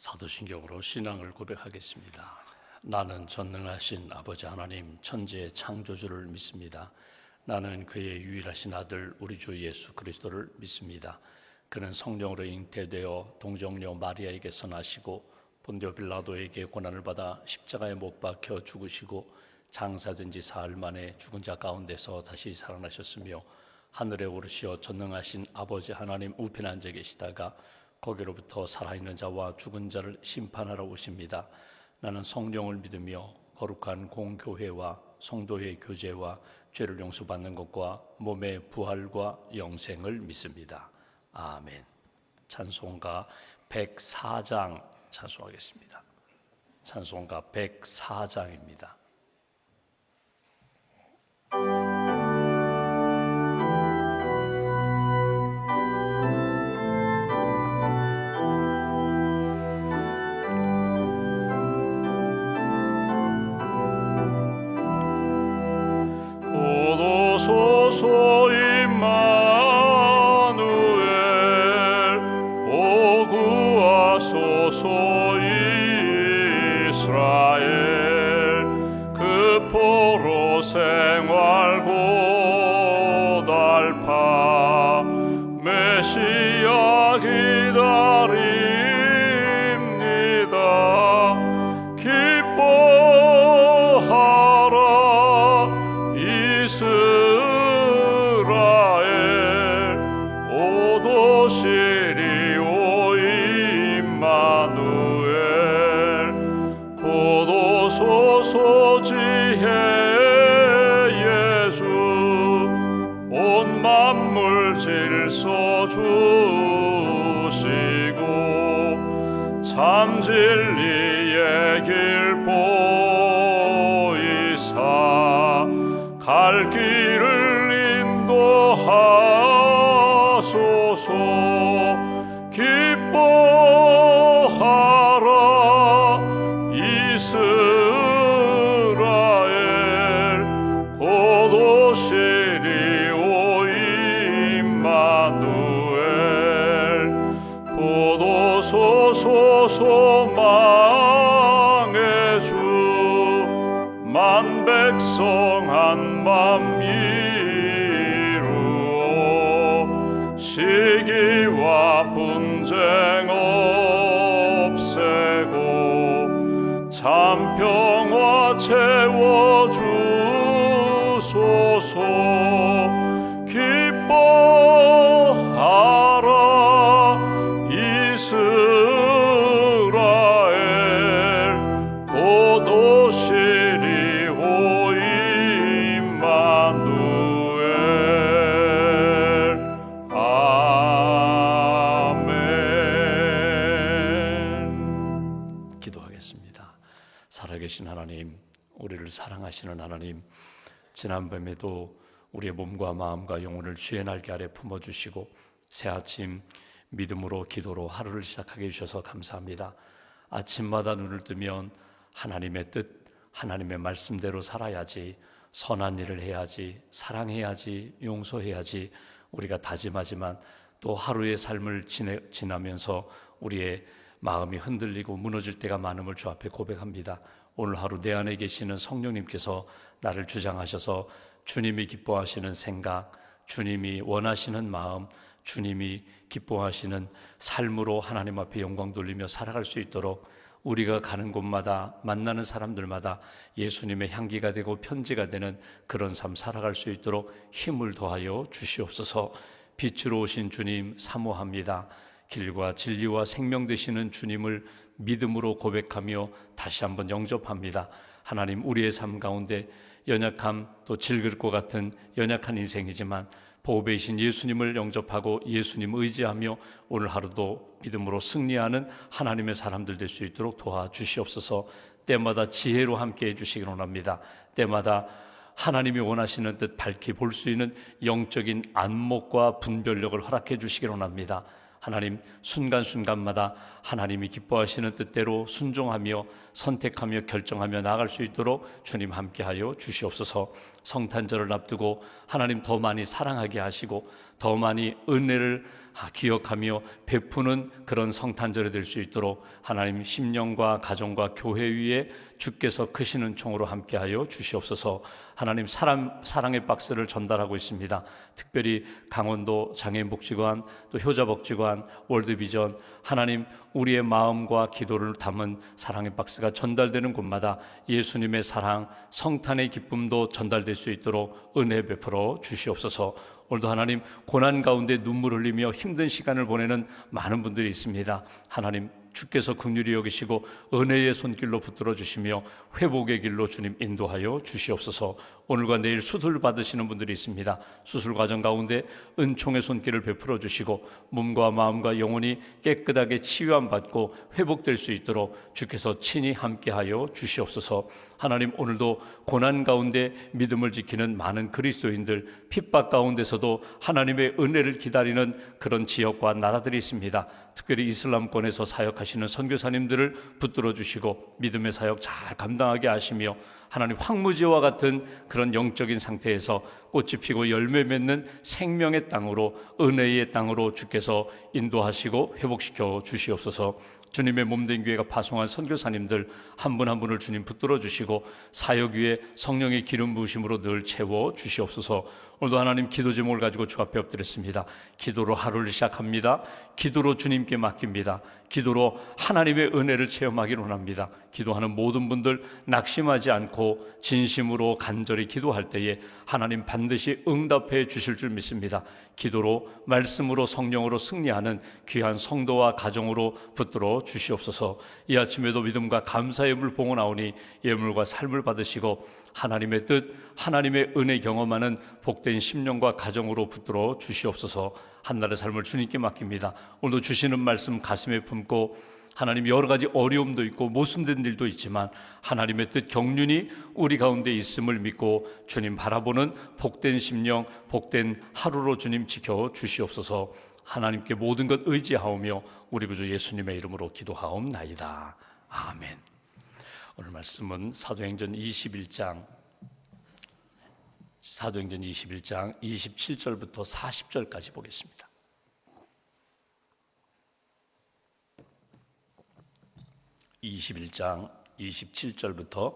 사도신경으로 신앙을 고백하겠습니다. 나는 전능하신 아버지 하나님 천지의 창조주를 믿습니다. 나는 그의 유일하신 아들 우리 주 예수 그리스도를 믿습니다. 그는 성령으로 잉태되어 동정녀 마리아에게서 나시고 본디오 빌라도에게 고난을 받아 십자가에 못 박혀 죽으시고 장사된 지 사흘 만에 죽은 자 가운데서 다시 살아나셨으며 하늘에 오르시어 전능하신 아버지 하나님 우편에 앉아 계시다가 거기로부터 살아있는 자와 죽은 자를 심판하러 오십니다. 나는 성령을 믿으며 거룩한 공교회와 성도의 교제와 죄를 용서받는 것과 몸의 부활과 영생을 믿습니다. 아멘. 찬송가 104장 찬송하겠습니다. 찬송가 104장입니다. 고도소서 임마누엘 오 구하소서 이스라엘 그 포로 생활 고달파 메시아 기다립니다. 기뻐하라 이스라엘 오도시리 오 임마누엘 고도소서 지혜의 주 온 만물 질서 주시고 참 진리의 길 보이사 갈 길을 인도하소서. 기뻐하라 이스라엘 고도시리 오 임마누엘 고도소서 소망의 주 만 백성 한맘 이루어 시기와 분쟁 없애고 참 평화 채워주소서. 기뻐하라 이스라엘 고도시리 오 임마누엘 아멘. 기도하겠습니다. 살아계신 하나님, 우리를 사랑하시는 하나님, 지난밤에도 우리의 몸과 마음과 영혼을 주의 날개 아래 품어주시고 새 아침 믿음으로 기도로 하루를 시작하게 해주셔서 감사합니다. 아침마다 눈을 뜨면 하나님의 뜻, 하나님의 말씀대로 살아야지, 선한 일을 해야지, 사랑해야지, 용서해야지 우리가 다짐하지만 또 하루의 삶을 지나면서 우리의 마음이 흔들리고 무너질 때가 많음을 주 앞에 고백합니다. 오늘 하루 내 안에 계시는 성령님께서 나를 주장하셔서 주님이 기뻐하시는 생각, 주님이 원하시는 마음, 주님이 기뻐하시는 삶으로 하나님 앞에 영광 돌리며 살아갈 수 있도록 우리가 가는 곳마다 만나는 사람들마다 예수님의 향기가 되고 편지가 되는 그런 삶 살아갈 수 있도록 힘을 더하여 주시옵소서. 빛으로 오신 주님 사모합니다. 길과 진리와 생명 되시는 주님을 믿음으로 고백하며 다시 한번 영접합니다. 하나님, 우리의 삶 가운데 연약함, 또 질길 것 같은 연약한 인생이지만 보배이신 예수님을 영접하고 예수님 의지하며 오늘 하루도 믿음으로 승리하는 하나님의 사람들 될 수 있도록 도와주시옵소서. 때마다 지혜로 함께 해주시기 원합니다. 때마다 하나님이 원하시는 뜻 밝히 볼 수 있는 영적인 안목과 분별력을 허락해 주시기 원합니다. 하나님, 순간순간마다 하나님이 기뻐하시는 뜻대로 순종하며 선택하며 결정하며 나아갈 수 있도록 주님 함께하여 주시옵소서. 성탄절을 앞두고 하나님 더 많이 사랑하게 하시고 더 많이 은혜를 기억하며 베푸는 그런 성탄절이 될 수 있도록 하나님 심령과 가정과 교회 위에 주께서 크시는 총으로 함께하여 주시옵소서. 하나님 사랑의 박스를 전달하고 있습니다. 특별히 강원도 장애인복지관, 또 효자복지관, 월드비전, 하나님 우리의 마음과 기도를 담은 사랑의 박스가 전달되는 곳마다 예수님의 사랑, 성탄의 기쁨도 전달될 수 있도록 은혜 베풀어 주시옵소서. 오늘도 하나님 고난 가운데 눈물 흘리며 힘든 시간을 보내는 많은 분들이 있습니다. 하나님 주께서 긍휼히 여기시고 은혜의 손길로 붙들어 주시며 회복의 길로 주님 인도하여 주시옵소서. 오늘과 내일 수술 받으시는 분들이 있습니다. 수술 과정 가운데 은총의 손길을 베풀어 주시고 몸과 마음과 영혼이 깨끗하게 치유함 받고 회복될 수 있도록 주께서 친히 함께하여 주시옵소서. 하나님 오늘도 고난 가운데 믿음을 지키는 많은 그리스도인들, 핍박 가운데서도 하나님의 은혜를 기다리는 그런 지역과 나라들이 있습니다. 특별히 이슬람권에서 사역하시는 선교사님들을 붙들어 주시고 믿음의 사역 잘 감당하게 하시며 하나님 황무지와 같은 그런 영적인 상태에서 꽃이 피고 열매 맺는 생명의 땅으로, 은혜의 땅으로 주께서 인도하시고 회복시켜 주시옵소서. 주님의 몸된 교회가 파송한 선교사님들 한 분 한 분을 주님 붙들어 주시고 사역 위에 성령의 기름 부으심으로 늘 채워 주시옵소서. 오늘도 하나님 기도 제목을 가지고 주 앞에 엎드렸습니다. 기도로 하루를 시작합니다. 기도로 주님께 맡깁니다. 기도로 하나님의 은혜를 체험하기를 원합니다. 기도하는 모든 분들 낙심하지 않고 진심으로 간절히 기도할 때에 하나님 반드시 응답해 주실 줄 믿습니다. 기도로 말씀으로 성령으로 승리하는 귀한 성도와 가정으로 붙들어 주시옵소서. 이 아침에도 믿음과 감사의 예물 봉헌하오니 예물과 삶을 받으시고 하나님의 뜻, 하나님의 은혜 경험하는 복된 심령과 가정으로 붙들어 주시옵소서. 한날의 삶을 주님께 맡깁니다. 오늘도 주시는 말씀 가슴에 품고 하나님 여러 가지 어려움도 있고 모순된 일도 있지만 하나님의 뜻 경륜이 우리 가운데 있음을 믿고 주님 바라보는 복된 심령, 복된 하루로 주님 지켜 주시옵소서. 하나님께 모든 것 의지하오며 우리 구주 예수님의 이름으로 기도하옵나이다. 아멘. 오늘 말씀은 사도행전 21장 27절부터 40절까지 보겠습니다. (21장) 27절부터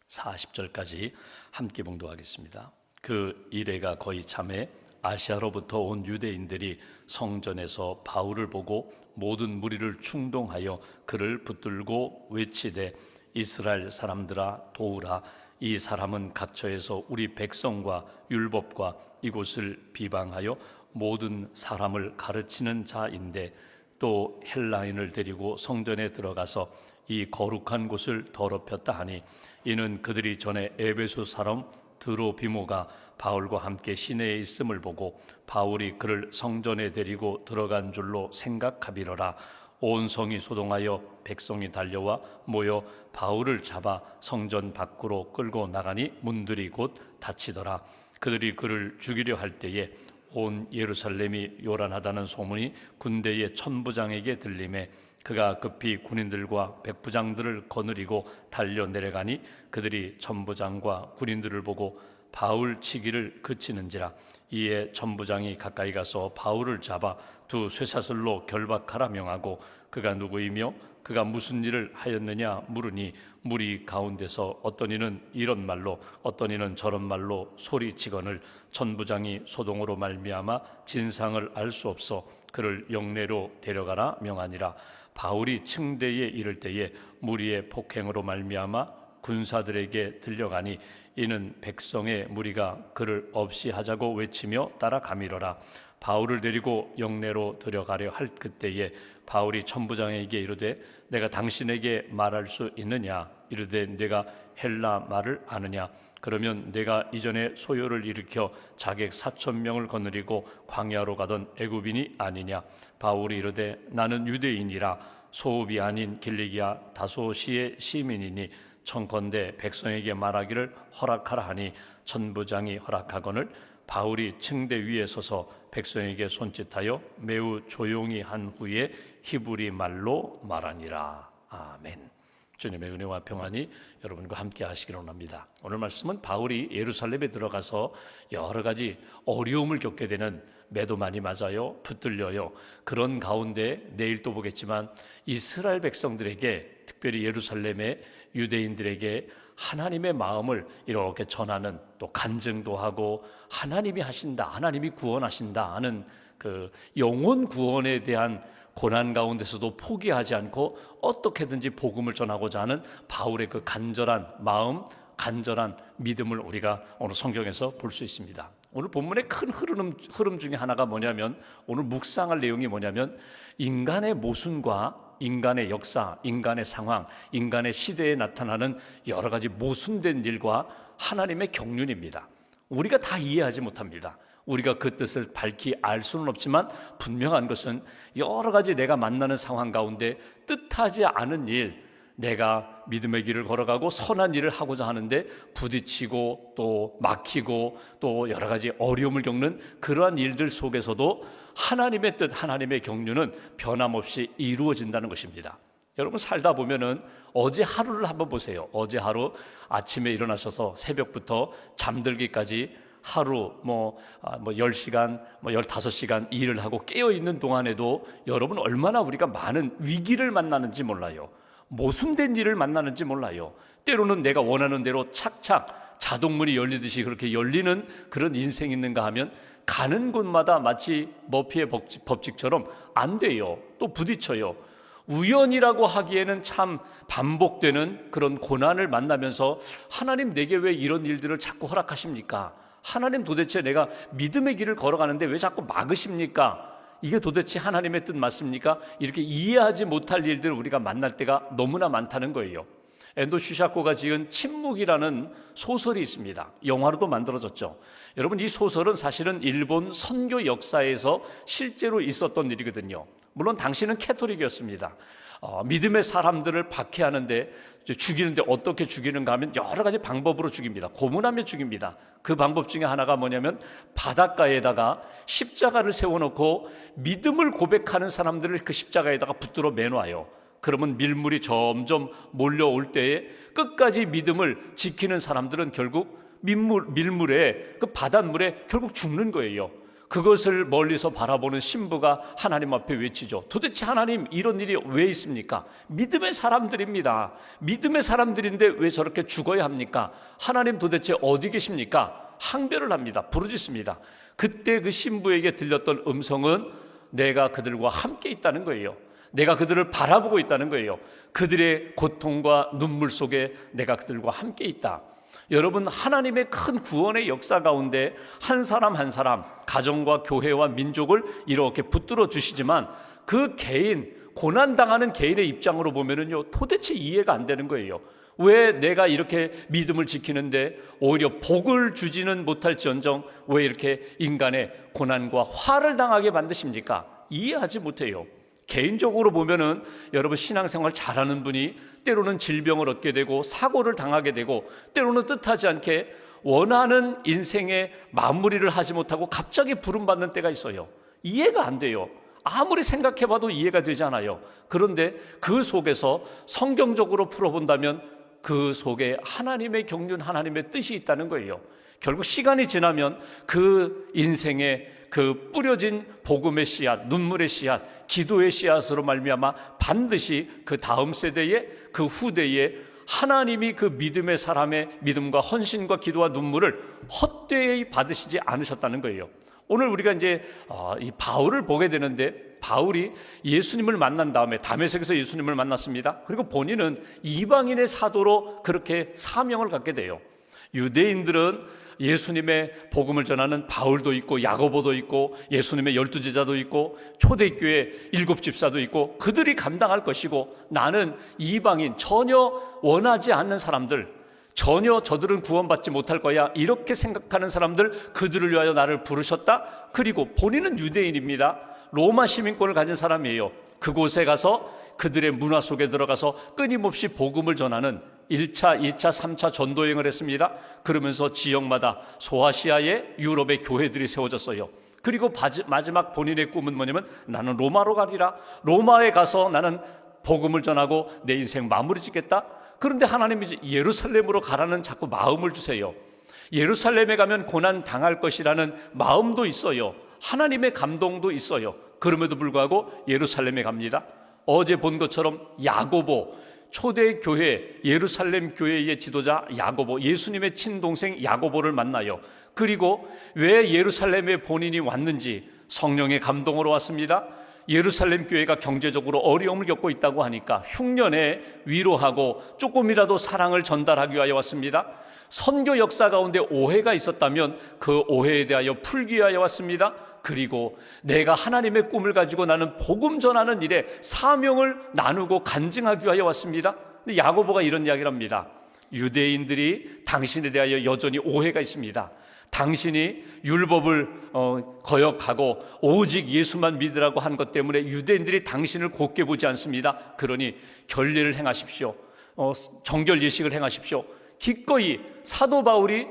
40절까지 함께 봉독하겠습니다. 그 이래가 거의 참에 아시아로부터 온 유대인들이 성전에서 바울을 보고 모든 무리를 충동하여 그를 붙들고 외치되 이스라엘 사람들아 도우라. 이 사람은 각처에서 우리 백성과 율법과 이곳을 비방하여 모든 사람을 가르치는 자인데 또 헬라인을 데리고 성전에 들어가서 이 거룩한 곳을 더럽혔다 하니 이는 그들이 전에 에베소 사람 드로비모가 바울과 함께 시내에 있음을 보고 바울이 그를 성전에 데리고 들어간 줄로 생각하비러라. 온 성이 소동하여 백성이 달려와 모여 바울을 잡아 성전 밖으로 끌고 나가니 문들이 곧 닫히더라. 그들이 그를 죽이려 할 때에 온 예루살렘이 요란하다는 소문이 군대의 천부장에게 들리매 그가 급히 군인들과 백부장들을 거느리고 달려 내려가니 그들이 천부장과 군인들을 보고 바울 치기를 그치는지라. 이에 천부장이 가까이 가서 바울을 잡아 두 쇠사슬로 결박하라 명하고 그가 누구이며 그가 무슨 일을 하였느냐 물으니 무리 가운데서 어떤 이는 이런 말로 어떤 이는 저런 말로 소리치거늘 천부장이 소동으로 말미암아 진상을 알 수 없어 그를 영내로 데려가라 명하니라. 바울이 층대에 이를 때에 무리의 폭행으로 말미암아 군사들에게 들려가니 이는 백성의 무리가 그를 없이 하자고 외치며 따라가미러라. 바울을 데리고 영내로 들어가려 할 그때에 바울이 천부장에게 이르되 내가 당신에게 말할 수 있느냐? 이르되 내가 헬라 말을 아느냐? 그러면 내가 이전에 소요를 일으켜 자객 4,000명을 거느리고 광야로 가던 애굽인이 아니냐? 바울이 이르되 나는 유대인이라 소읍이 아닌 길리기아 다소시의 시민이니 청컨대 백성에게 말하기를 허락하라 하니 천부장이 허락하거늘 바울이 층대 위에 서서 백성에게 손짓하여 매우 조용히 한 후에 히브리 말로 말하니라. 아멘. 주님의 은혜와 평안이 여러분과 함께 하시기를 원합니다. 오늘 말씀은 바울이 예루살렘에 들어가서 여러 가지 어려움을 겪게 되는 매도 많이 맞아요. 붙들려요. 그런 가운데 내일 또 보겠지만 이스라엘 백성들에게, 특별히 예루살렘의 유대인들에게 하나님의 마음을 이렇게 전하는, 또 간증도 하고 하나님이 하신다, 하나님이 구원하신다 하는 그 영혼 구원에 대한 고난 가운데서도 포기하지 않고 어떻게든지 복음을 전하고자 하는 바울의 그 간절한 마음, 간절한 믿음을 우리가 오늘 성경에서 볼 수 있습니다. 오늘 본문의 큰 흐름 중에 하나가 뭐냐면, 오늘 묵상할 내용이 뭐냐면, 인간의 모순과 인간의 역사, 인간의 상황, 인간의 시대에 나타나는 여러 가지 모순된 일과 하나님의 경륜입니다. 우리가 다 이해하지 못합니다. 우리가 그 뜻을 밝히 알 수는 없지만 분명한 것은 여러 가지 내가 만나는 상황 가운데 뜻하지 않은 일, 내가 믿음의 길을 걸어가고 선한 일을 하고자 하는데 부딪히고 또 막히고 또 여러 가지 어려움을 겪는 그러한 일들 속에서도 하나님의 뜻, 하나님의 경륜은 변함없이 이루어진다는 것입니다. 여러분, 살다 보면은 어제 하루를 한번 보세요. 어제 하루 아침에 일어나셔서 새벽부터 잠들기까지 하루 10시간, 15시간 일을 하고 깨어있는 동안에도 여러분 얼마나 우리가 많은 위기를 만나는지 몰라요. 모순된 일을 만나는지 몰라요. 때로는 내가 원하는 대로 착착 자동문이 열리듯이 그렇게 열리는 그런 인생이 있는가 하면 가는 곳마다 마치 머피의 법칙처럼 안 돼요. 또 부딪혀요. 우연이라고 하기에는 참 반복되는 그런 고난을 만나면서 하나님, 내게 왜 이런 일들을 자꾸 허락하십니까? 하나님, 도대체 내가 믿음의 길을 걸어가는데 왜 자꾸 막으십니까? 이게 도대체 하나님의 뜻 맞습니까? 이렇게 이해하지 못할 일들을 우리가 만날 때가 너무나 많다는 거예요. 엔도 슈샤코가 지은 침묵이라는 소설이 있습니다. 영화로도 만들어졌죠. 여러분, 이 소설은 사실은 일본 선교 역사에서 실제로 있었던 일이거든요. 물론 당시는 캐토릭이었습니다. 믿음의 사람들을 박해하는데, 죽이는데 어떻게 죽이는가 하면 여러 가지 방법으로 죽입니다. 고문하며 죽입니다. 그 방법 중에 하나가 뭐냐면 바닷가에다가 십자가를 세워놓고 믿음을 고백하는 사람들을 그 십자가에다가 붙들어 매놔요. 그러면 밀물이 점점 몰려올 때에 끝까지 믿음을 지키는 사람들은 결국 밀물에, 그 바닷물에 결국 죽는 거예요. 그것을 멀리서 바라보는 신부가 하나님 앞에 외치죠. 도대체 하나님, 이런 일이 왜 있습니까? 믿음의 사람들입니다. 믿음의 사람들인데 왜 저렇게 죽어야 합니까? 하나님, 도대체 어디 계십니까? 항변을 합니다. 부르짖습니다. 그때 그 신부에게 들렸던 음성은 내가 그들과 함께 있다는 거예요. 내가 그들을 바라보고 있다는 거예요. 그들의 고통과 눈물 속에 내가 그들과 함께 있다. 여러분, 하나님의 큰 구원의 역사 가운데 한 사람 한 사람, 가정과 교회와 민족을 이렇게 붙들어 주시지만 그 개인, 고난당하는 개인의 입장으로 보면은요, 도대체 이해가 안 되는 거예요. 왜 내가 이렇게 믿음을 지키는데 오히려 복을 주지는 못할지언정 왜 이렇게 인간의 고난과 화를 당하게 만드십니까? 이해하지 못해요. 개인적으로 보면은 여러분, 신앙생활 잘하는 분이 때로는 질병을 얻게 되고 사고를 당하게 되고 때로는 뜻하지 않게 원하는 인생의 마무리를 하지 못하고 갑자기 부름받는 때가 있어요. 이해가 안 돼요. 아무리 생각해봐도 이해가 되지 않아요. 그런데 그 속에서 성경적으로 풀어본다면 그 속에 하나님의 경륜, 하나님의 뜻이 있다는 거예요. 결국 시간이 지나면 그 인생의 그 뿌려진 복음의 씨앗, 눈물의 씨앗, 기도의 씨앗으로 말미암아 반드시 그 다음 세대에, 그 후대에 하나님이 그 믿음의 사람의 믿음과 헌신과 기도와 눈물을 헛되이 받으시지 않으셨다는 거예요. 오늘 우리가 이제 이 바울을 보게 되는데, 바울이 예수님을 만난 다음에 다메섹에서 예수님을 만났습니다. 그리고 본인은 이방인의 사도로 그렇게 사명을 갖게 돼요. 유대인들은 예수님의 복음을 전하는 바울도 있고 야고보도 있고 예수님의 12제자도 있고 초대교회 7집사도 있고 그들이 감당할 것이고, 나는 이방인, 전혀 원하지 않는 사람들, 전혀 저들은 구원받지 못할 거야 이렇게 생각하는 사람들, 그들을 위하여 나를 부르셨다. 그리고 본인은 유대인입니다. 로마 시민권을 가진 사람이에요. 그곳에 가서 그들의 문화 속에 들어가서 끊임없이 복음을 전하는 1차, 2차, 3차 전도여행을 했습니다. 그러면서 지역마다 소아시아의 유럽의 교회들이 세워졌어요. 그리고 마지막 본인의 꿈은 뭐냐면, 나는 로마로 가리라. 로마에 가서 나는 복음을 전하고 내 인생 마무리 짓겠다. 그런데 하나님이 예루살렘으로 가라는 자꾸 마음을 주세요. 예루살렘에 가면 고난 당할 것이라는 마음도 있어요. 하나님의 감동도 있어요. 그럼에도 불구하고 예루살렘에 갑니다. 어제 본 것처럼 야고보, 초대교회 예루살렘 교회의 지도자 야고보, 예수님의 친동생 야고보를 만나요. 그리고 왜 예루살렘에 본인이 왔는지 성령의 감동으로 왔습니다. 예루살렘 교회가 경제적으로 어려움을 겪고 있다고 하니까 흉년에 위로하고 조금이라도 사랑을 전달하기 위하여 왔습니다. 선교 역사 가운데 오해가 있었다면 그 오해에 대하여 풀기 위하여 왔습니다. 그리고 내가 하나님의 꿈을 가지고 나는 복음 전하는 일에 사명을 나누고 간증하기 위하여 왔습니다. 근데 야고보가 이런 이야기를 합니다. 유대인들이 당신에 대하여 여전히 오해가 있습니다. 당신이 율법을 거역하고 오직 예수만 믿으라고 한 것 때문에 유대인들이 당신을 곱게 보지 않습니다. 그러니 결례를 행하십시오. 정결 예식을 행하십시오. 기꺼이 사도 바울이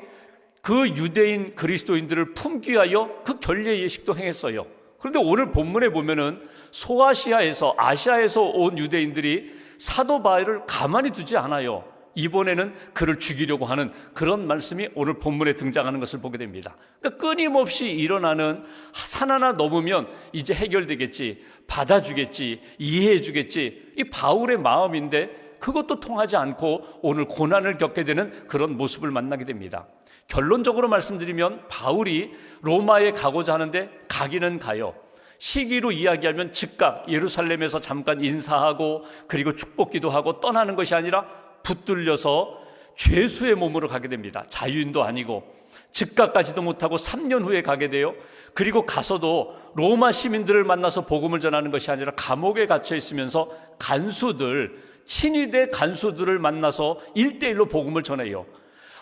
그 유대인 그리스도인들을 품기 위하여 그 결례 예식도 행했어요. 그런데 오늘 본문에 보면은 소아시아에서, 아시아에서 온 유대인들이 사도 바울을 가만히 두지 않아요. 이번에는 그를 죽이려고 하는 그런 말씀이 오늘 본문에 등장하는 것을 보게 됩니다. 그러니까 끊임없이 일어나는 산 하나 넘으면 이제 해결되겠지, 받아주겠지, 이해해주겠지, 이 바울의 마음인데 그것도 통하지 않고 오늘 고난을 겪게 되는 그런 모습을 만나게 됩니다. 결론적으로 말씀드리면 바울이 로마에 가고자 하는데 가기는 가요. 시기로 이야기하면 즉각 예루살렘에서 잠깐 인사하고 그리고 축복기도 하고 떠나는 것이 아니라 붙들려서 죄수의 몸으로 가게 됩니다. 자유인도 아니고 즉각 가지도 못하고 3년 후에 가게 돼요. 그리고 가서도 로마 시민들을 만나서 복음을 전하는 것이 아니라 감옥에 갇혀 있으면서 간수들, 친위대 간수들을 만나서 1대1로 복음을 전해요.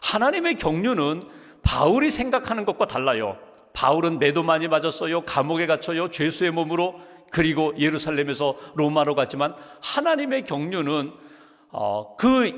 하나님의 경륜은 바울이 생각하는 것과 달라요. 바울은 매도 많이 맞았어요. 감옥에 갇혀요. 죄수의 몸으로. 그리고 예루살렘에서 로마로 갔지만 하나님의 경륜은 그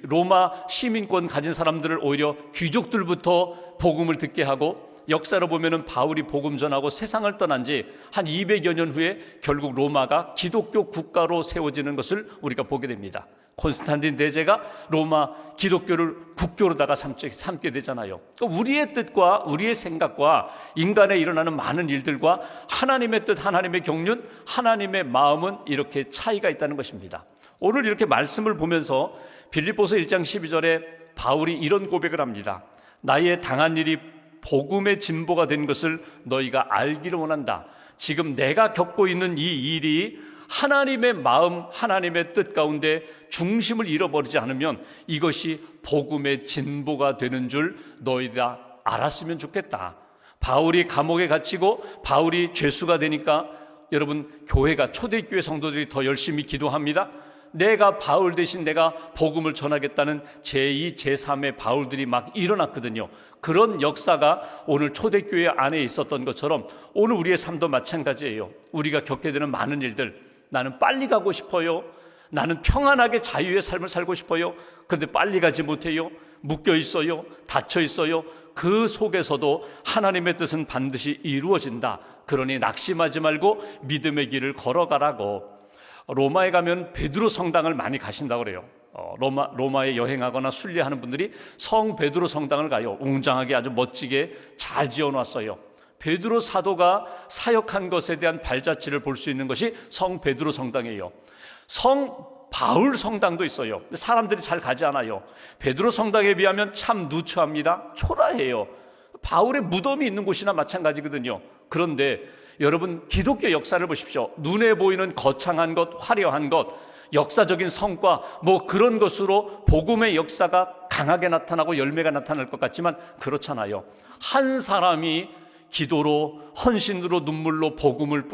로마 시민권 가진 사람들을 오히려 귀족들부터 복음을 듣게 하고, 역사로 보면은 바울이 복음 전하고 세상을 떠난 지 한 200여 년 후에 결국 로마가 기독교 국가로 세워지는 것을 우리가 보게 됩니다. 콘스탄틴 대제가 로마 기독교를 국교로다가 삼게 되잖아요. 그러니까 우리의 뜻과 우리의 생각과 인간에 일어나는 많은 일들과 하나님의 뜻, 하나님의 경륜, 하나님의 마음은 이렇게 차이가 있다는 것입니다. 오늘 이렇게 말씀을 보면서 빌립보서 1장 12절에 바울이 이런 고백을 합니다. 나의 당한 일이 복음의 진보가 된 것을 너희가 알기를 원한다. 지금 내가 겪고 있는 이 일이 하나님의 마음, 하나님의 뜻 가운데 중심을 잃어버리지 않으면 이것이 복음의 진보가 되는 줄 너희 다 알았으면 좋겠다. 바울이 감옥에 갇히고 바울이 죄수가 되니까 여러분, 교회가, 초대교회 성도들이 더 열심히 기도합니다. 내가 바울 대신 내가 복음을 전하겠다는 제2, 제3의 바울들이 막 일어났거든요. 그런 역사가 오늘 초대교회 안에 있었던 것처럼 오늘 우리의 삶도 마찬가지예요. 우리가 겪게 되는 많은 일들, 나는 빨리 가고 싶어요. 나는 평안하게 자유의 삶을 살고 싶어요. 그런데 빨리 가지 못해요. 묶여 있어요. 닫혀 있어요. 그 속에서도 하나님의 뜻은 반드시 이루어진다. 그러니 낙심하지 말고 믿음의 길을 걸어가라고. 로마에 가면 베드로 성당을 많이 가신다고 그래요. 로마에 여행하거나 순례하는 분들이 성 베드로 성당을 가요. 웅장하게 아주 멋지게 잘 지어놨어요. 베드로 사도가 사역한 것에 대한 발자취를 볼 수 있는 것이 성 베드로 성당이에요. 성 바울 성당도 있어요. 근데 사람들이 잘 가지 않아요. 베드로 성당에 비하면 참 누추합니다. 초라해요. 바울의 무덤이 있는 곳이나 마찬가지거든요. 그런데 여러분, 기독교 역사를 보십시오. 눈에 보이는 거창한 것, 화려한 것, 역사적인 성과 뭐 그런 것으로 복음의 역사가 강하게 나타나고 열매가 나타날 것 같지만 그렇잖아요. 한 사람이 기도로, 헌신으로, 눈물로 복음을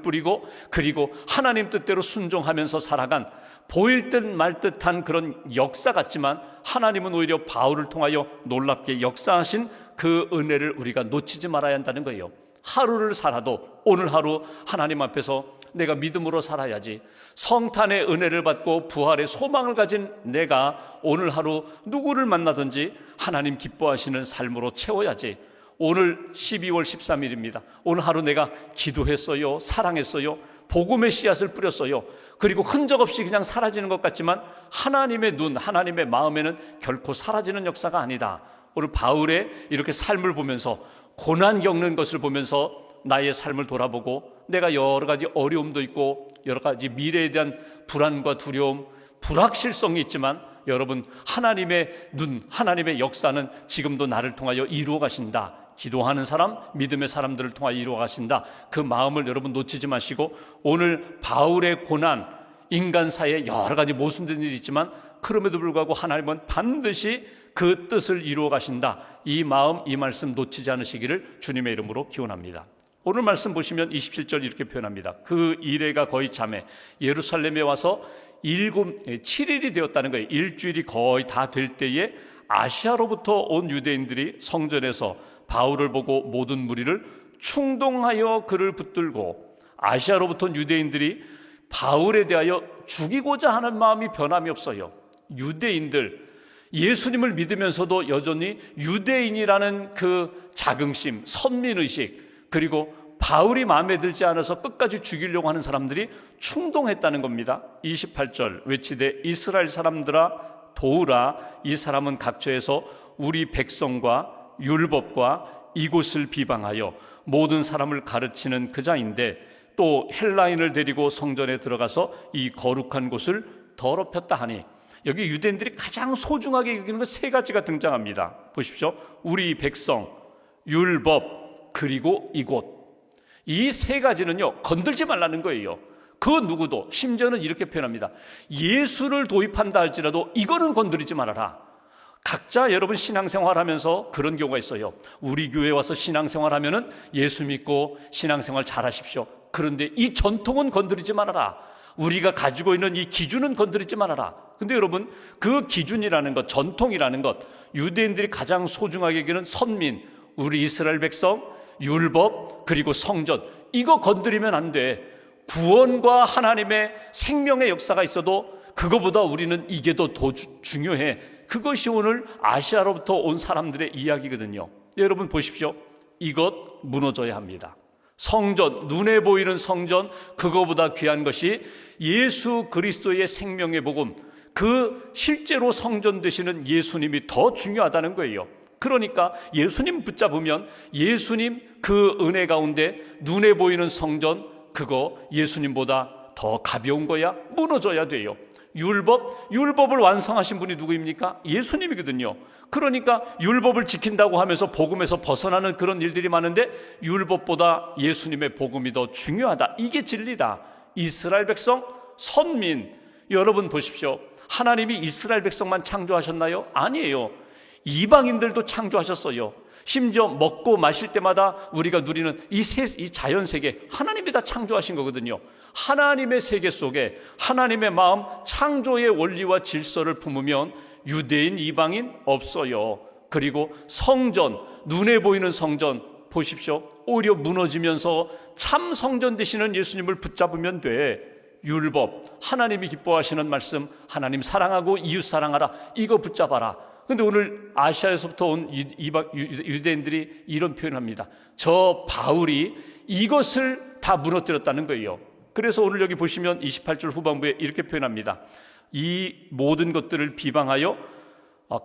뿌리고 그리고 하나님 뜻대로 순종하면서 살아간, 보일 듯 말 듯한 그런 역사 같지만 하나님은 오히려 바울을 통하여 놀랍게 역사하신 그 은혜를 우리가 놓치지 말아야 한다는 거예요. 하루를 살아도 오늘 하루 하나님 앞에서 내가 믿음으로 살아야지. 성탄의 은혜를 받고 부활의 소망을 가진 내가 오늘 하루 누구를 만나든지 하나님 기뻐하시는 삶으로 채워야지. 오늘 12월 13일입니다. 오늘 하루 내가 기도했어요. 사랑했어요. 복음의 씨앗을 뿌렸어요. 그리고 흔적 없이 그냥 사라지는 것 같지만 하나님의 눈, 하나님의 마음에는 결코 사라지는 역사가 아니다. 오늘 바울의 이렇게 삶을 보면서 고난 겪는 것을 보면서 나의 삶을 돌아보고 내가 여러 가지 어려움도 있고 여러 가지 미래에 대한 불안과 두려움, 불확실성이 있지만 여러분, 하나님의 눈, 하나님의 역사는 지금도 나를 통하여 이루어 가신다. 기도하는 사람, 믿음의 사람들을 통하여 이루어 가신다. 그 마음을 여러분 놓치지 마시고, 오늘 바울의 고난, 인간사에 여러 가지 모순된 일이 있지만 그럼에도 불구하고 하나님은 반드시 그 뜻을 이루어 가신다. 이 마음, 이 말씀 놓치지 않으시기를 주님의 이름으로 기원합니다. 오늘 말씀 보시면 27절 이렇게 표현합니다. 그 이래가 거의 참에 예루살렘에 와서 7일이 되었다는 거예요. 일주일이 거의 다 될 때에 아시아로부터 온 유대인들이 성전에서 바울을 보고 모든 무리를 충동하여 그를 붙들고, 아시아로부터 온 유대인들이 바울에 대하여 죽이고자 하는 마음이 변함이 없어요. 유대인들, 예수님을 믿으면서도 여전히 유대인이라는 그 자긍심, 선민의식, 그리고 바울이 마음에 들지 않아서 끝까지 죽이려고 하는 사람들이 충동했다는 겁니다. 28절 외치되 이스라엘 사람들아 도우라. 이 사람은 각처에서 우리 백성과 율법과 이곳을 비방하여 모든 사람을 가르치는 그 자인데 또 헬라인을 데리고 성전에 들어가서 이 거룩한 곳을 더럽혔다 하니, 여기 유대인들이 가장 소중하게 여기는 것 세 가지가 등장합니다. 보십시오. 우리 백성, 율법, 그리고 이곳. 이 세 가지는요, 건들지 말라는 거예요. 그 누구도, 심지어는 이렇게 표현합니다. 예수를 도입한다 할지라도 이거는 건드리지 말아라. 각자 여러분 신앙생활하면서 그런 경우가 있어요. 우리 교회 와서 신앙생활하면은 예수 믿고 신앙생활 잘하십시오. 그런데 이 전통은 건드리지 말아라. 우리가 가지고 있는 이 기준은 건드리지 말아라. 근데 여러분, 그 기준이라는 것, 전통이라는 것, 유대인들이 가장 소중하게 여기는 선민, 우리 이스라엘 백성, 율법, 그리고 성전, 이거 건드리면 안 돼. 구원과 하나님의 생명의 역사가 있어도 그거보다 우리는 이게 더 중요해. 그것이 오늘 아시아로부터 온 사람들의 이야기거든요. 여러분 보십시오. 이것 무너져야 합니다. 성전, 눈에 보이는 성전, 그거보다 귀한 것이 예수 그리스도의 생명의 복음, 그 실제로 성전 되시는 예수님이 더 중요하다는 거예요. 그러니까 예수님 붙잡으면 예수님 그 은혜 가운데 눈에 보이는 성전, 그거 예수님보다 더 가벼운 거야? 무너져야 돼요. 율법을 완성하신 분이 누구입니까? 예수님이거든요. 그러니까 율법을 지킨다고 하면서 복음에서 벗어나는 그런 일들이 많은데 율법보다 예수님의 복음이 더 중요하다. 이게 진리다. 이스라엘 백성, 선민, 여러분 보십시오. 하나님이 이스라엘 백성만 창조하셨나요? 아니에요. 이방인들도 창조하셨어요. 심지어 먹고 마실 때마다 우리가 누리는 이 자연 세계, 하나님이 다 창조하신 거거든요. 하나님의 세계 속에 하나님의 마음, 창조의 원리와 질서를 품으면 유대인, 이방인 없어요. 그리고 성전, 눈에 보이는 성전 보십시오. 오히려 무너지면서 참 성전 되시는 예수님을 붙잡으면 돼. 율법, 하나님이 기뻐하시는 말씀, 하나님 사랑하고 이웃 사랑하라, 이거 붙잡아라. 근데 오늘 아시아에서부터 온 유대인들이 이런 표현을 합니다. 저 바울이 이것을 다 무너뜨렸다는 거예요. 그래서 오늘 여기 보시면 28절 후반부에 이렇게 표현합니다. 이 모든 것들을 비방하여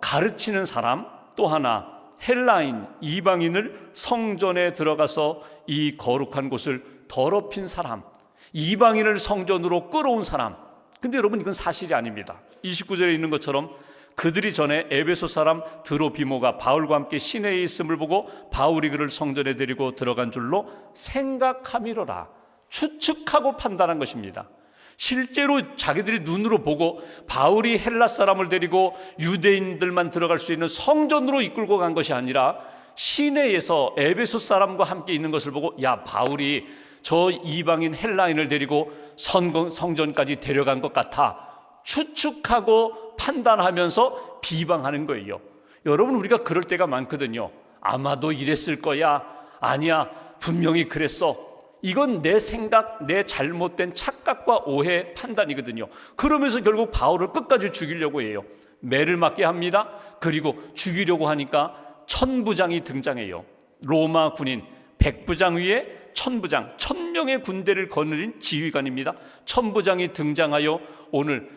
가르치는 사람, 또 하나 헬라인, 이방인을 성전에 들어가서 이 거룩한 곳을 더럽힌 사람, 이방인을 성전으로 끌어온 사람. 근데 여러분, 이건 사실이 아닙니다. 29절에 있는 것처럼 그들이 전에 에베소 사람 드로비모가 바울과 함께 시내에 있음을 보고 바울이 그를 성전에 데리고 들어간 줄로 생각함이로라. 추측하고 판단한 것입니다. 실제로 자기들이 눈으로 보고 바울이 헬라 사람을 데리고 유대인들만 들어갈 수 있는 성전으로 이끌고 간 것이 아니라 시내에서 에베소 사람과 함께 있는 것을 보고, 야, 바울이 저 이방인 헬라인을 데리고 성전까지 데려간 것 같아. 추측하고 판단하면서 비방하는 거예요. 여러분, 우리가 그럴 때가 많거든요. 아마도 이랬을 거야. 아니야, 분명히 그랬어. 이건 내 생각, 내 잘못된 착각과 오해, 판단이거든요. 그러면서 결국 바울을 끝까지 죽이려고 해요. 매를 맞게 합니다. 그리고 죽이려고 하니까 천부장이 등장해요. 로마 군인 100부장 위에 천부장, 1000명의 군대를 거느린 지휘관입니다. 천부장이 등장하여 오늘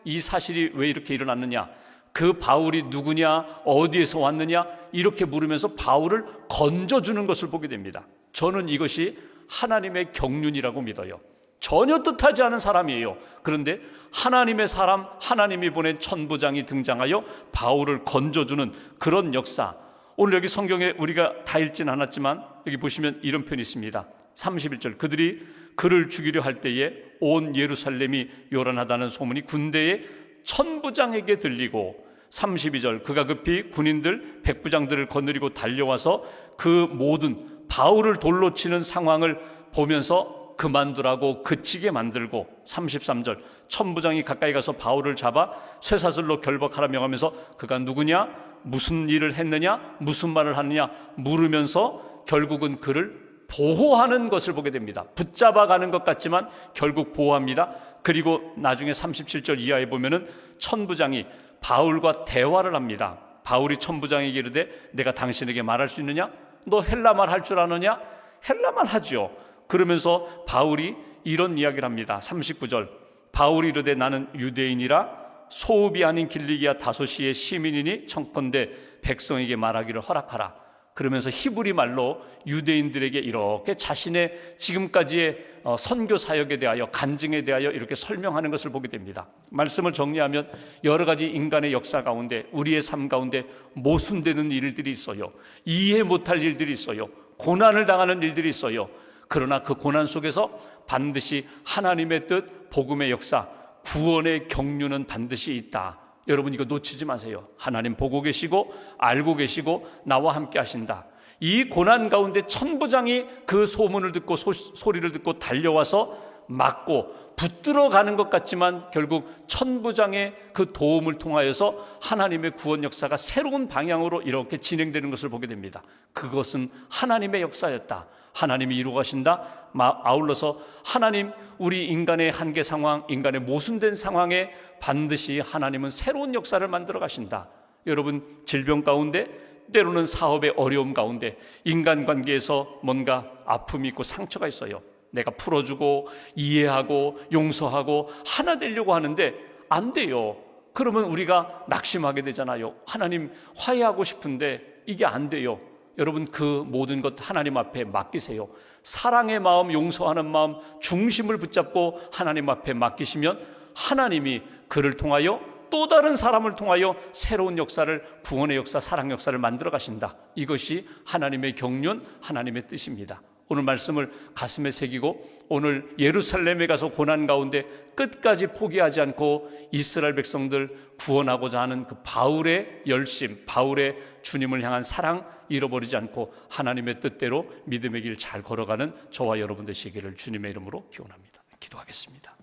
이 사실이 왜 이렇게 일어났느냐? 그 바울이 누구냐, 어디에서 왔느냐 이렇게 물으면서 바울을 건져주는 것을 보게 됩니다. 저는 이것이 하나님의 경륜이라고 믿어요. 전혀 뜻하지 않은 사람이에요. 그런데 하나님의 사람, 하나님이 보낸 천부장이 등장하여 바울을 건져주는 그런 역사. 오늘 여기 성경에 우리가 다 읽진 않았지만 여기 보시면 이런 표현이 있습니다. 31절, 그들이 그를 죽이려 할 때에 온 예루살렘이 요란하다는 소문이 군대의 천부장에게 들리고, 32절, 그가 급히 군인들 백부장들을 거느리고 달려와서 그 모든 바울을 돌로 치는 상황을 보면서 그만두라고 그치게 만들고, 33절, 천부장이 가까이 가서 바울을 잡아 쇠사슬로 결박하라 명하면서 그가 누구냐, 무슨 일을 했느냐, 무슨 말을 하느냐 물으면서 결국은 그를 보호하는 것을 보게 됩니다. 붙잡아가는 것 같지만 결국 보호합니다. 그리고 나중에 37절 이하에 보면은 천부장이 바울과 대화를 합니다. 바울이 천부장에게 이르되 내가 당신에게 말할 수 있느냐? 너 헬라말 할 줄 아느냐? 헬라말 하죠. 그러면서 바울이 이런 이야기를 합니다. 39절, 바울이 이르되 나는 유대인이라 소읍이 아닌 길리기아 다소시의 시민이니 청컨대 백성에게 말하기를 허락하라. 그러면서 히브리 말로 유대인들에게 이렇게 자신의 지금까지의 선교 사역에 대하여, 간증에 대하여 이렇게 설명하는 것을 보게 됩니다. 말씀을 정리하면 여러 가지 인간의 역사 가운데, 우리의 삶 가운데 모순되는 일들이 있어요. 이해 못할 일들이 있어요. 고난을 당하는 일들이 있어요. 그러나 그 고난 속에서 반드시 하나님의 뜻, 복음의 역사, 구원의 경륜은 반드시 있다. 여러분 이거 놓치지 마세요. 하나님 보고 계시고 알고 계시고 나와 함께 하신다. 이 고난 가운데 천부장이 그 소문을 듣고 소리를 듣고 달려와서 막고 붙들어 가는 것 같지만 결국 천부장의 그 도움을 통하여서 하나님의 구원 역사가 새로운 방향으로 이렇게 진행되는 것을 보게 됩니다. 그것은 하나님의 역사였다. 하나님이 이루어 가신다. 아울러서 하나님, 우리 인간의 한계 상황, 인간의 모순된 상황에 반드시 하나님은 새로운 역사를 만들어 가신다. 여러분, 질병 가운데, 때로는 사업의 어려움 가운데, 인간관계에서 뭔가 아픔이 있고 상처가 있어요. 내가 풀어주고 이해하고 용서하고 하나 되려고 하는데 안 돼요. 그러면 우리가 낙심하게 되잖아요. 하나님, 화해하고 싶은데 이게 안 돼요. 여러분, 그 모든 것 하나님 앞에 맡기세요. 사랑의 마음, 용서하는 마음, 중심을 붙잡고 하나님 앞에 맡기시면 하나님이 그를 통하여 또 다른 사람을 통하여 새로운 역사를, 구원의 역사, 사랑 역사를 만들어 가신다. 이것이 하나님의 경륜, 하나님의 뜻입니다. 오늘 말씀을 가슴에 새기고 오늘 예루살렘에 가서 고난 가운데 끝까지 포기하지 않고 이스라엘 백성들 구원하고자 하는 그 바울의 열심, 바울의 주님을 향한 사랑 잃어버리지 않고 하나님의 뜻대로 믿음의 길 잘 걸어가는 저와 여러분 되시기를 주님의 이름으로 기원합니다. 기도하겠습니다.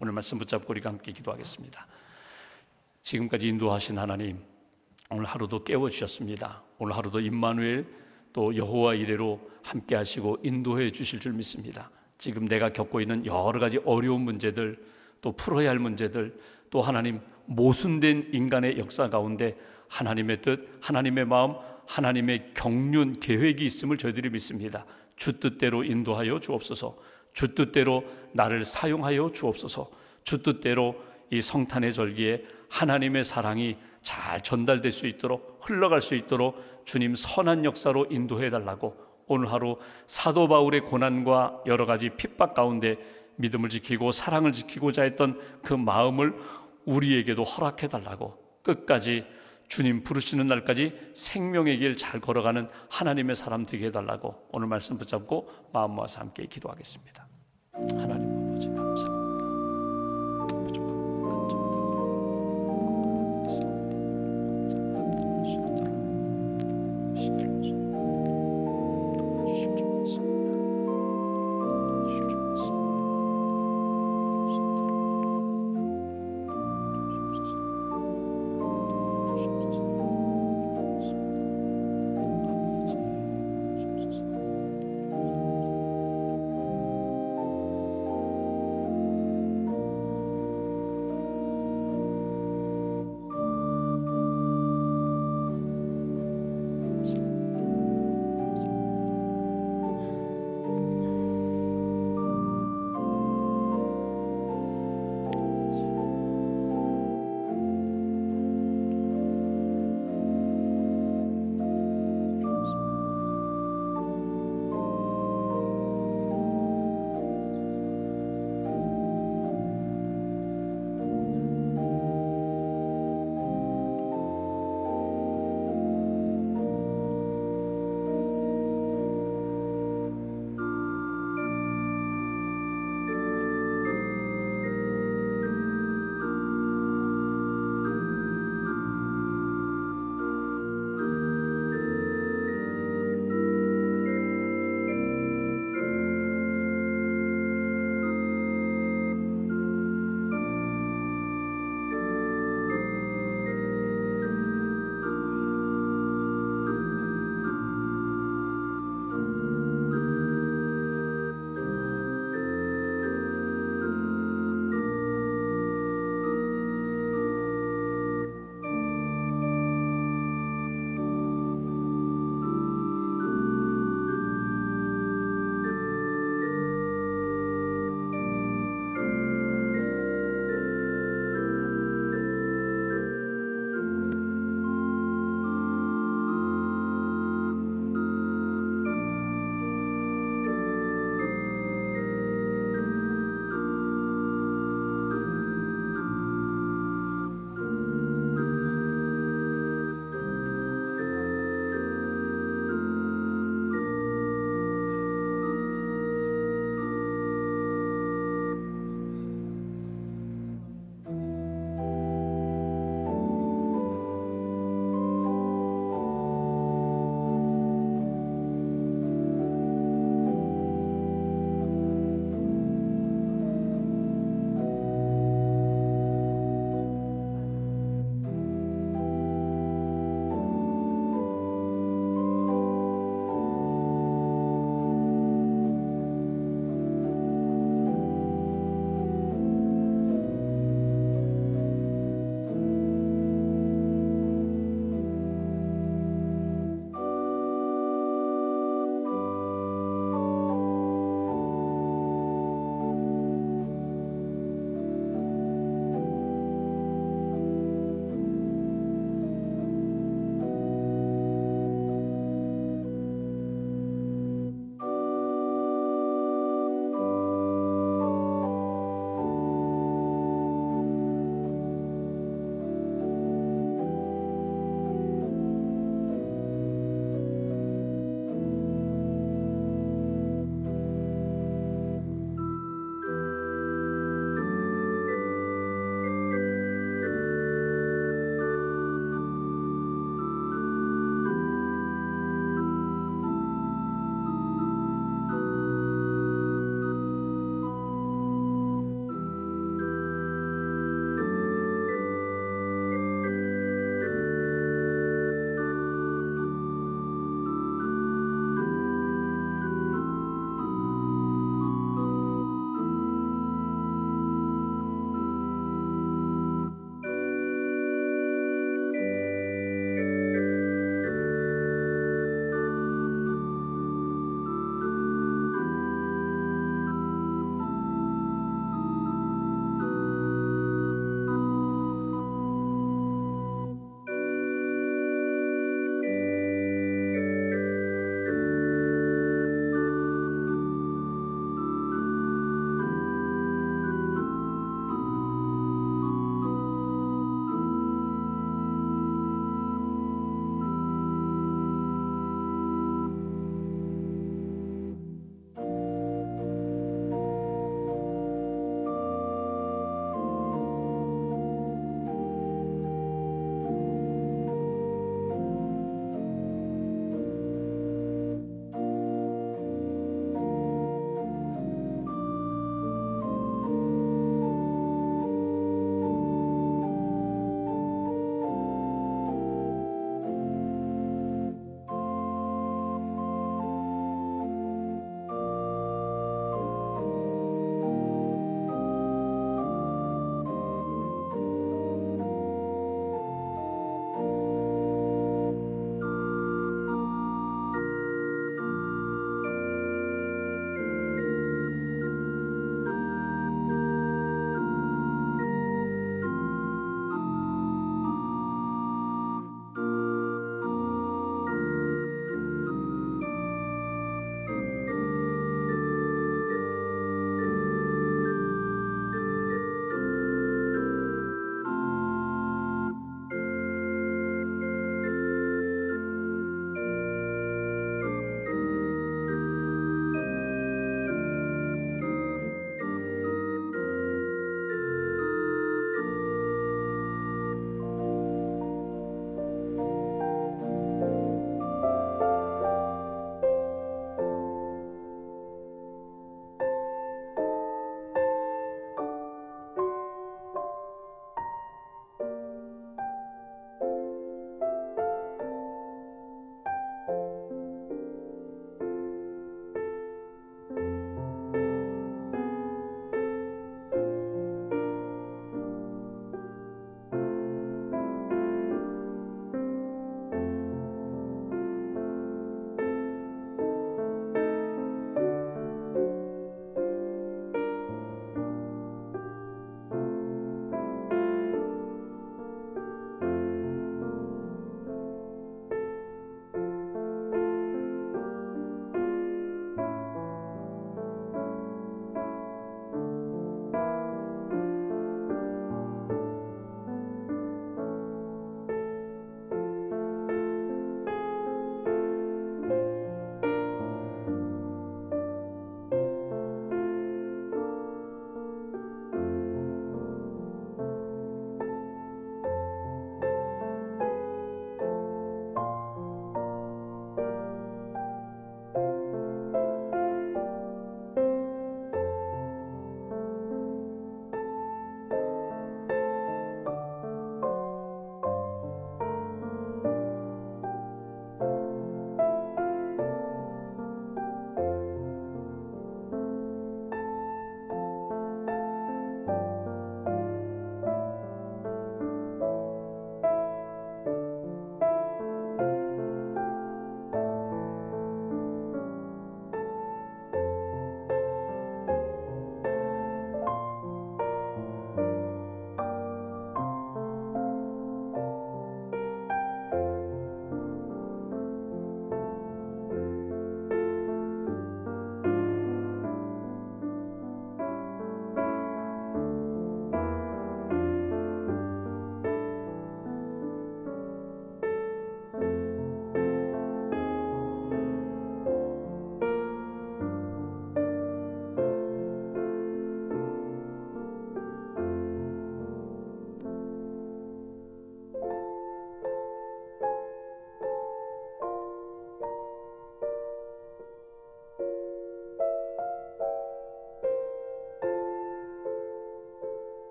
오늘 말씀 붙잡고 우리가 함께 기도하겠습니다. 지금까지 인도하신 하나님, 오늘 하루도 깨워주셨습니다. 오늘 하루도 임마누엘 또 여호와 이레로 함께 하시고 인도해 주실 줄 믿습니다. 지금 내가 겪고 있는 여러 가지 어려운 문제들, 또 풀어야 할 문제들, 또 하나님 모순된 인간의 역사 가운데 하나님의 뜻, 하나님의 마음, 하나님의 경륜, 계획이 있음을 저희들이 믿습니다. 주 뜻대로 인도하여 주옵소서. 주 뜻대로 나를 사용하여 주옵소서. 주 뜻대로 이 성탄의 절기에 하나님의 사랑이 잘 전달될 수 있도록, 흘러갈 수 있도록 주님 선한 역사로 인도해 달라고, 오늘 하루 사도 바울의 고난과 여러 가지 핍박 가운데 믿음을 지키고 사랑을 지키고자 했던 그 마음을 우리에게도 허락해 달라고, 끝까지 주님 부르시는 날까지 생명의 길 잘 걸어가는 하나님의 사람 되게 해달라고 오늘 말씀 붙잡고 마음 모아서 함께 기도하겠습니다.